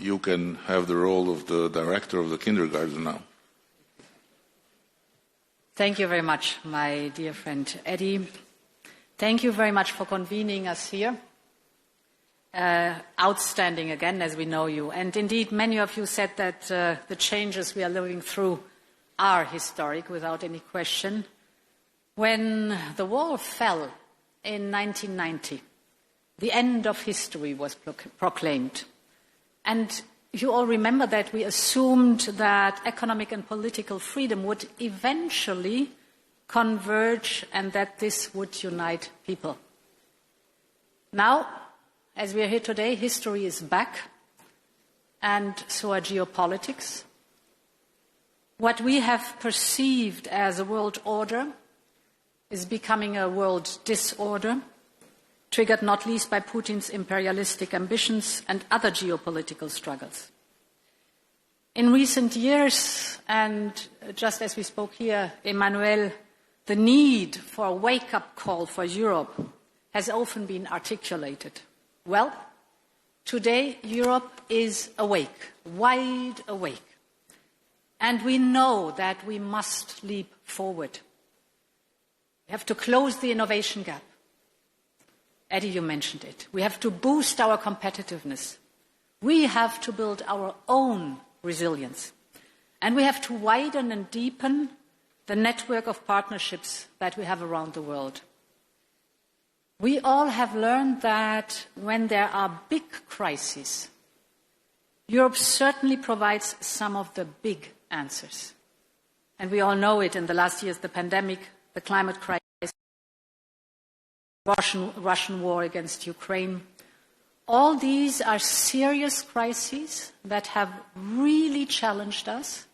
you can have the role of the director of the kindergarten now. Thank you very much, my dear friend Eddie. Thank you very much for convening us here. Outstanding again, as we know you. And indeed, many of you said that the changes we are living through are historic, without any question. When the wall fell in 1990, the end of history was proclaimed. And you all remember that we assumed that economic and political freedom would eventually converge and that this would unite people. Now, as we are here today, history is back, and so are geopolitics. What we have perceived as a world order is becoming a world disorder, triggered not least by Putin's imperialistic ambitions and other geopolitical struggles. In recent years, and just as we spoke here, Emmanuel, the need for a wake-up call for Europe has often been articulated. Well, today Europe is awake, wide awake. And we know that we must leap forward. We have to close the innovation gap. Eddie, you mentioned it. We have to boost our competitiveness. We have to build our own resilience. And we have to widen and deepen the network of partnerships that we have around the world. We all have learned that when there are big crises, Europe certainly provides some of the big answers. And we all know it in the last years, the pandemic, the climate crisis, Russian war against Ukraine. All these are serious crises that have really challenged us,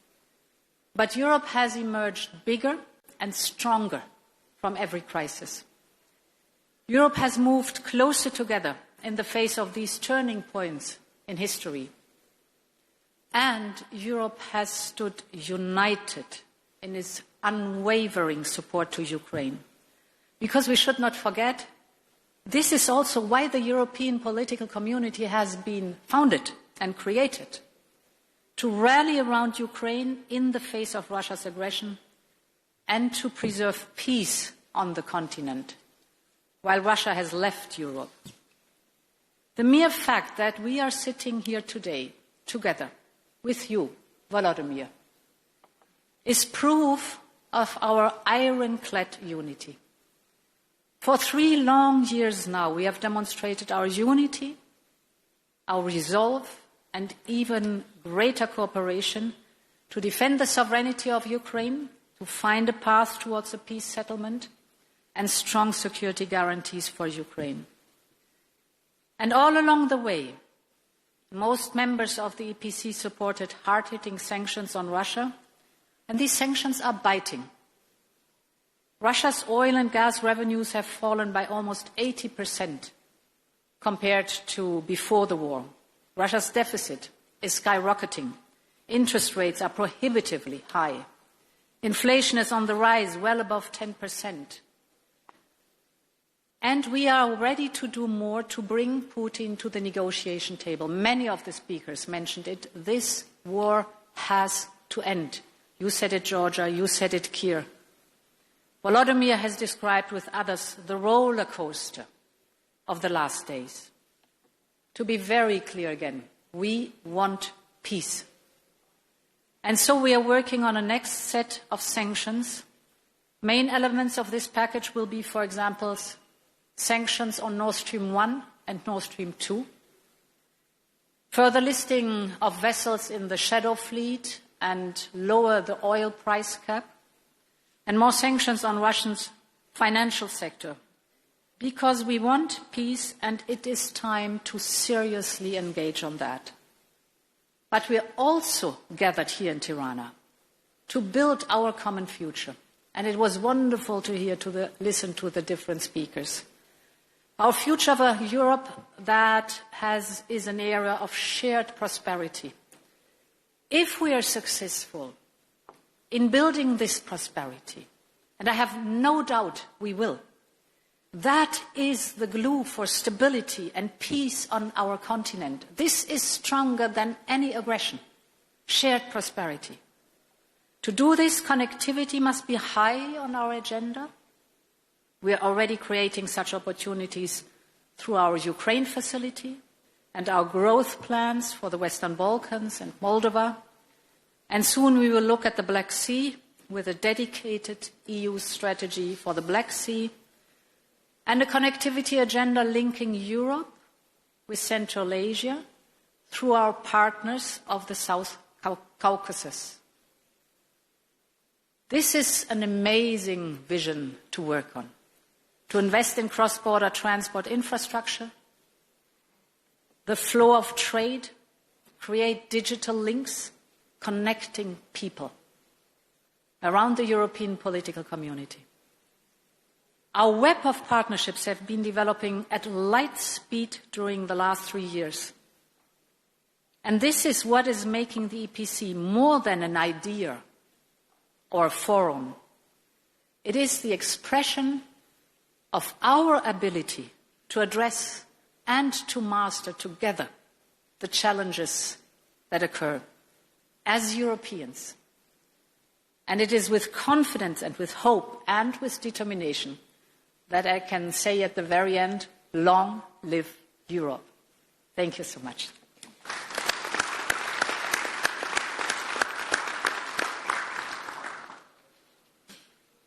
but Europe has emerged bigger and stronger from every crisis. Europe has moved closer together in the face of these turning points in history. And Europe has stood united in its unwavering support to Ukraine. Because we should not forget, this is also why the European political community has been founded and created, to rally around Ukraine in the face of Russia's aggression and to preserve peace on the continent, while Russia has left Europe. The mere fact that we are sitting here today, together, with you, Volodymyr, is proof of our ironclad unity. For 3 long years now, we have demonstrated our unity, our resolve, and even greater cooperation to defend the sovereignty of Ukraine, to find a path towards a peace settlement, and strong security guarantees for Ukraine. And all along the way, most members of the EPC supported hard-hitting sanctions on Russia, and these sanctions are biting. Russia's oil and gas revenues have fallen by almost 80% compared to before the war. Russia's deficit is skyrocketing. Interest rates are prohibitively high. Inflation is on the rise, well above 10%. And we are ready to do more to bring Putin to the negotiation table. Many of the speakers mentioned it. This war has to end. You said it, Georgia. You said it, Keir. Volodymyr has described with others the roller coaster of the last days. To be very clear again, we want peace. And so we are working on a next set of sanctions. Main elements of this package will be, for example, sanctions on Nord Stream 1 and Nord Stream 2, further listing of vessels in the shadow fleet and lower the oil price cap, and more sanctions on Russia's financial sector, because we want peace and it is time to seriously engage on that. But we are also gathered here in Tirana to build our common future. And it was wonderful to listen to the different speakers. Our future of a Europe that is an era of shared prosperity. If we are successful in building this prosperity, and I have no doubt we will, That is the glue for stability and peace on our continent. This is stronger than any aggression. Shared prosperity. To do this, connectivity must be high on our agenda. We are already creating such opportunities through our Ukraine facility and our growth plans for the Western Balkans and Moldova. And soon we will look at the Black Sea with a dedicated EU strategy for the Black Sea and a connectivity agenda linking Europe with Central Asia through our partners of the South Caucasus. This is an amazing vision to work on, to invest in cross-border transport infrastructure, the flow of trade, create digital links, connecting people around the European political community. Our web of partnerships have been developing at light speed during the last 3 years. And this is what is making the EPC more than an idea or a forum. It is the expression of our ability to address and to master together the challenges that occur as Europeans. And it is with confidence and with hope and with determination that I can say at the very end, long live Europe. Thank you so much.